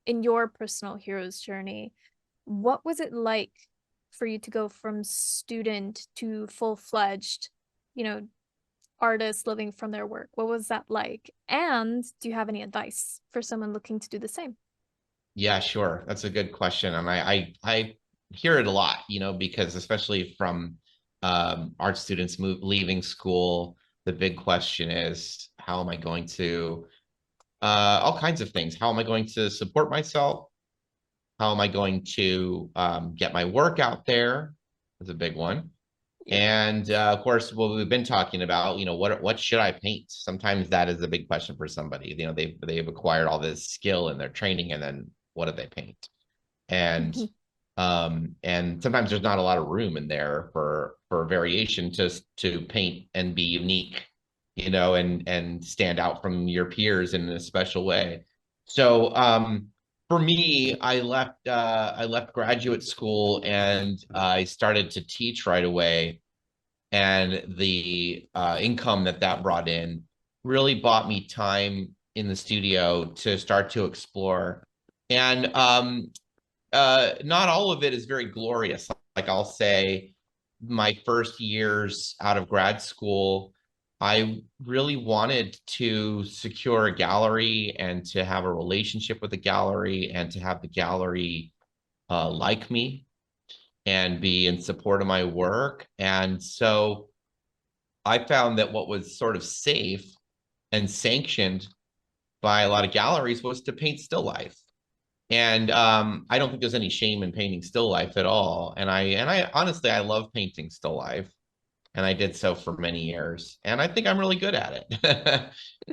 in your personal hero's journey, what was it like for you to go from student to full-fledged, you know, artist living from their work? What was that like? And do you have any advice for someone looking to do the same? Yeah, sure. That's a good question. And I hear it a lot, because especially from art students leaving school, the big question is, how am I going to all kinds of things. How am I going to support myself? How am I going to get my work out there? That's a big one. Yeah. And of course, what we've been talking about, what should I paint? Sometimes that is a big question for somebody. They've acquired all this skill in their training, and then what do they paint? And sometimes there's not a lot of room in there for variation to paint and be unique, and stand out from your peers in a special way. So for me, I left graduate school, and I started to teach right away, and the income that brought in really bought me time in the studio to start to explore. And not all of it is very glorious. Like, I'll say, my first years out of grad school, I really wanted to secure a gallery and to have a relationship with the gallery and to have the gallery like me and be in support of my work. And so I found that what was sort of safe and sanctioned by a lot of galleries was to paint still life. And I don't think there's any shame in painting still life at all. And I honestly, I love painting still life, and I did so for many years. And I think I'm really good at it.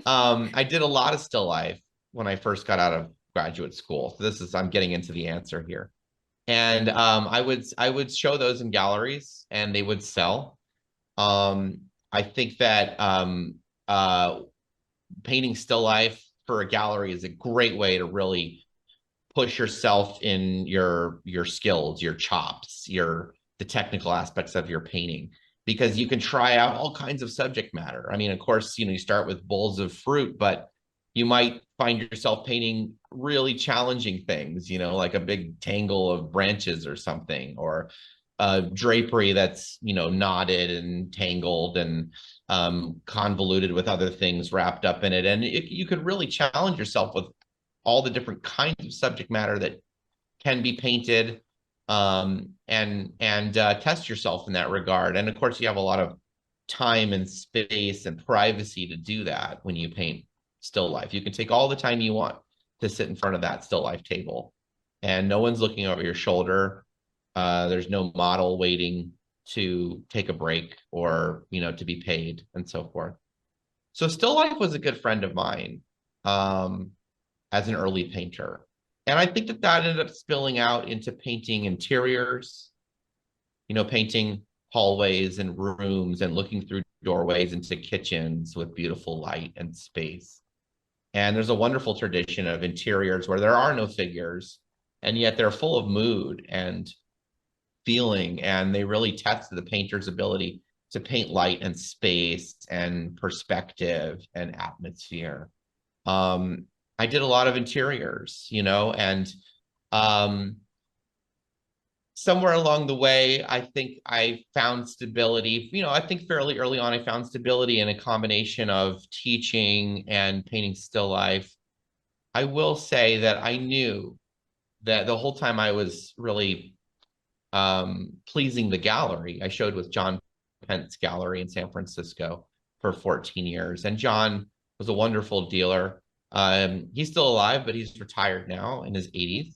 I did a lot of still life when I first got out of graduate school. So I'm getting into the answer here. And I would show those in galleries, and they would sell. I think that painting still life for a gallery is a great way to really push yourself in your skills, your chops, the technical aspects of your painting, because you can try out all kinds of subject matter. I mean, of course, you start with bowls of fruit, but you might find yourself painting really challenging things, like a big tangle of branches or something, or drapery that's knotted and tangled and convoluted with other things wrapped up in it. And you could really challenge yourself with all the different kinds of subject matter that can be painted, and test yourself in that regard. And of course, you have a lot of time and space and privacy to do that when you paint still life. You can take all the time you want to sit in front of that still life table, and no one's looking over your shoulder. There's no model waiting to take a break or to be paid and so forth. So still life was a good friend of mine. As an early painter. And I think that ended up spilling out into painting interiors, painting hallways and rooms and looking through doorways into kitchens with beautiful light and space. And there's a wonderful tradition of interiors where there are no figures, and yet they're full of mood and feeling, and they really test the painter's ability to paint light and space and perspective and atmosphere. Um, I did a lot of interiors, and um, somewhere along the way, I think I found stability. I think fairly early on, I found stability in a combination of teaching and painting still life. I will say that I knew that the whole time I was really pleasing the gallery. I showed with John Pent's gallery in San Francisco for 14 years, and John was a wonderful dealer. He's still alive, but he's retired now in his 80s,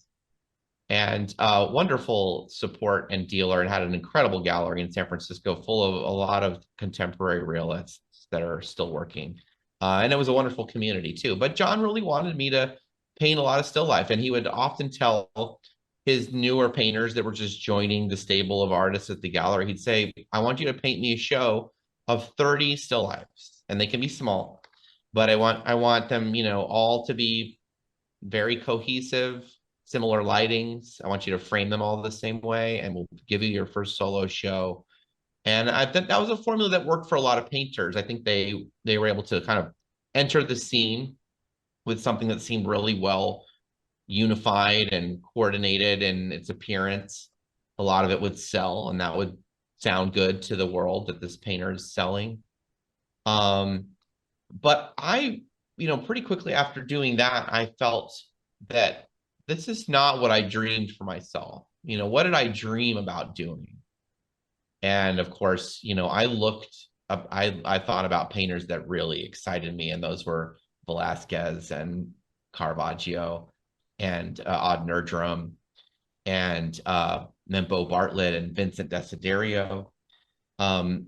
and wonderful support and dealer, and had an incredible gallery in San Francisco full of a lot of contemporary realists that are still working. And it was a wonderful community too. But John really wanted me to paint a lot of still life, and he would often tell his newer painters that were just joining the stable of artists at the gallery, he'd say, I want you to paint me a show of 30 still lifes, and they can be small, but I want them, all to be very cohesive, similar lightings. I want you to frame them all the same way, and we'll give you your first solo show. And I think that was a formula that worked for a lot of painters. I think they were able to kind of enter the scene with something that seemed really well, unified and coordinated in its appearance. A lot of it would sell, and that would sound good to the world that this painter is selling. But I, pretty quickly after doing that, I felt that this is not what I dreamed for myself. What did I dream about doing? And of course, I looked up, I thought about painters that really excited me, and those were Velasquez and Caravaggio and Odd Nerdrum and Mempo Bartlett and Vincent Desiderio.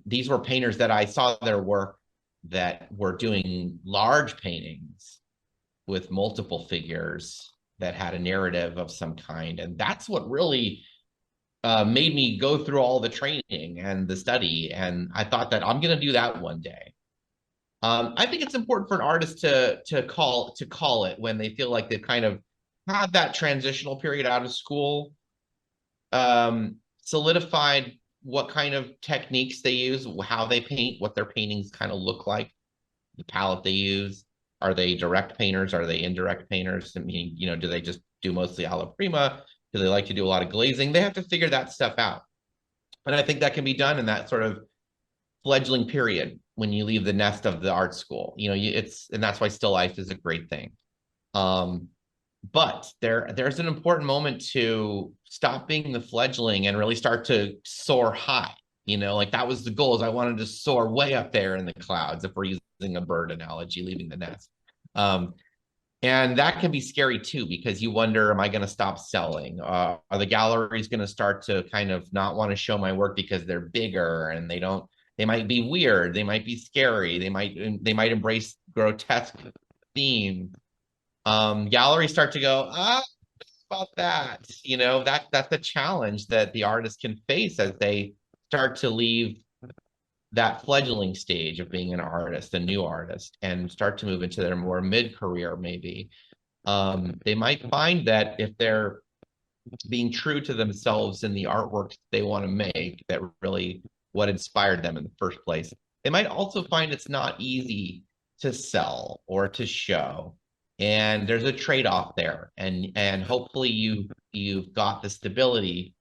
These were painters that I saw their work that were doing large paintings with multiple figures that had a narrative of some kind. And that's what really made me go through all the training and the study. And I thought that I'm going to do that one day. I think it's important for an artist to call it when they feel like they've kind of had that transitional period out of school, solidified what kind of techniques they use, how they paint, what their paintings kind of look like, the palette they use. Are they direct painters? Are they indirect painters? I mean, do they just do mostly alla prima? Do they like to do a lot of glazing? They have to figure that stuff out. And I think that can be done in that sort of fledgling period when you leave the nest of the art school. And that's why still life is a great thing. But there's an important moment to stop being the fledgling and really start to soar high. Like that was the goal, is I wanted to soar way up there in the clouds, if we're using a bird analogy, leaving the nest. And that can be scary too, because you wonder, am I going to stop selling? Are the galleries going to start to kind of not want to show my work because they're bigger and they might be weird, they might be scary, they might embrace grotesque themes. Galleries start to go, about that. That's a challenge that the artist can face as they start to leave that fledgling stage of being an artist, a new artist, and start to move into their more mid-career, maybe. They might find that if they're being true to themselves in the artwork they want to make, that really what inspired them in the first place, they might also find it's not easy to sell or to show. And there's a trade-off there. And hopefully you've got the stability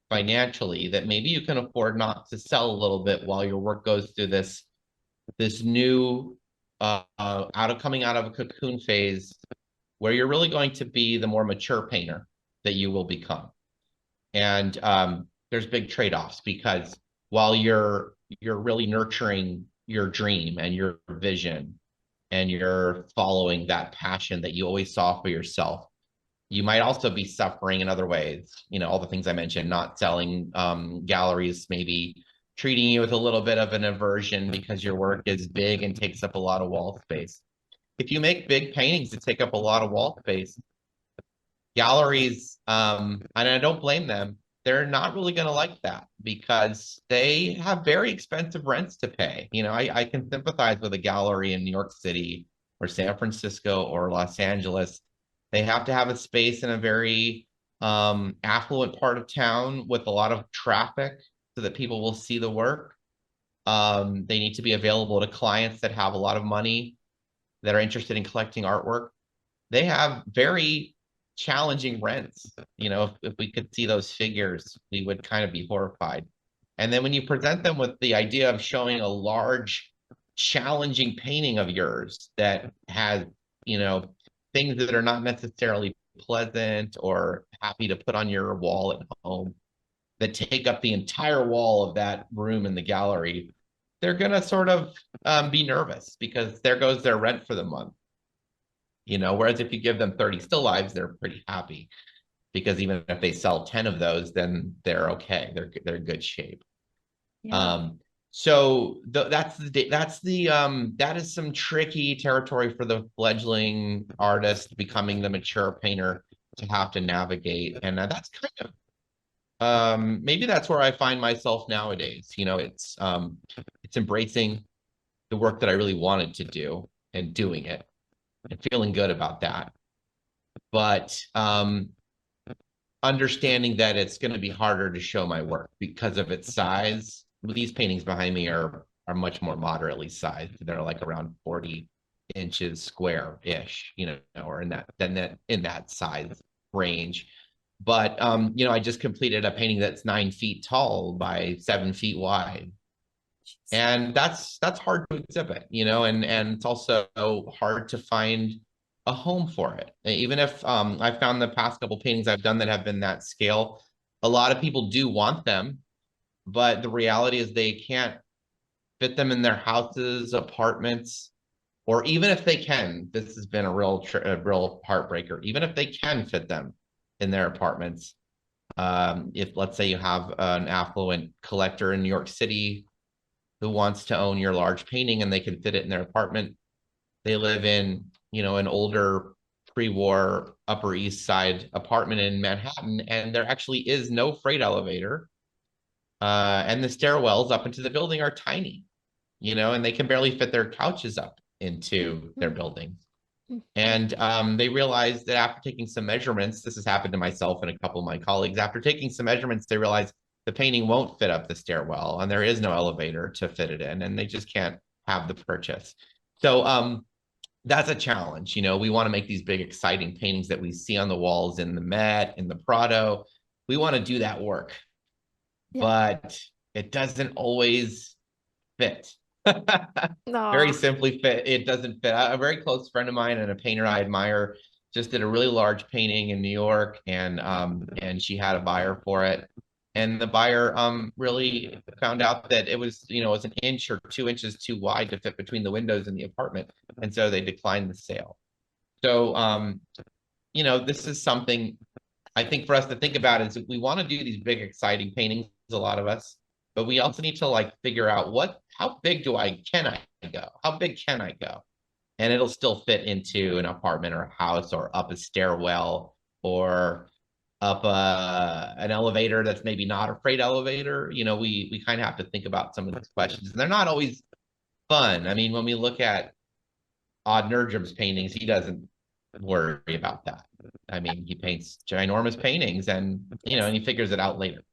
financially that maybe you can afford not to sell a little bit while your work goes through this new coming out of a cocoon phase where you're really going to be the more mature painter that you will become. And there's big trade-offs, because while you're really nurturing your dream and your vision and you're following that passion that you always saw for yourself, you might also be suffering in other ways. All the things I mentioned, not selling, galleries maybe treating you with a little bit of an aversion because your work is big and takes up a lot of wall space. If you make big paintings that take up a lot of wall space, galleries, and I don't blame them, they're not really going to like that, because they have very expensive rents to pay. I can sympathize with a gallery in New York City or San Francisco or Los Angeles. They have to have a space in a very affluent part of town with a lot of traffic so that people will see the work. They need to be available to clients that have a lot of money, that are interested in collecting artwork. They have very challenging rents. If we could see those figures, we would kind of be horrified. And then when you present them with the idea of showing a large, challenging painting of yours that has, things that are not necessarily pleasant or happy to put on your wall at home, that take up the entire wall of that room in the gallery, they're going to sort of be nervous, because there goes their rent for the month. Whereas if you give them 30 still lives, they're pretty happy, because even if they sell 10 of those, then they're okay. They're in good shape. Yeah. So that is some tricky territory for the fledgling artist becoming the mature painter to have to navigate. And that's kind of maybe that's where I find myself nowadays. It's embracing the work that I really wanted to do and doing it and feeling good about that. But understanding that it's going to be harder to show my work because of its size. These paintings behind me are much more moderately sized. They're like around 40 inches square-ish, or in that size range. But I just completed a painting that's 9 feet tall by 7 feet wide. And that's hard to exhibit, and it's also hard to find a home for it. Even if I found the past couple paintings I've done that have been that scale, a lot of people do want them, but the reality is they can't fit them in their houses, apartments, or even if they can, this has been a real heartbreaker. Even if they can fit them in their apartments, if let's say you have an affluent collector in New York City who wants to own your large painting and they can fit it in their apartment, they live in, an older pre-war Upper East Side apartment in Manhattan, and there actually is no freight elevator, and the stairwells up into the building are tiny, and they can barely fit their couches up into their building. And they realized that after taking some measurements, this has happened to myself and a couple of my colleagues, after taking some measurements, they realized the painting won't fit up the stairwell and there is no elevator to fit it in, and they just can't have the purchase. So that's a challenge. We want to make these big, exciting paintings that we see on the walls in the Met, in the Prado. We want to do that work, but it doesn't always fit. Very simply fit. It doesn't fit. A very close friend of mine and a painter I admire just did a really large painting in New York, and she had a buyer for it. And the buyer really found out that it was, it was an inch or 2 inches too wide to fit between the windows in the apartment. And so they declined the sale. So this is something I think for us to think about is we want to do these big, exciting paintings, a lot of us, but we also need to figure out how big can I go? How big can I go? And it'll still fit into an apartment or a house or up a stairwell or up an elevator that's maybe not a freight elevator. We kind of have to think about some of these questions, and they're not always fun. I mean, when we look at Odd Nurjum's paintings, he doesn't worry about that. I mean, he paints ginormous paintings, and and he figures it out later.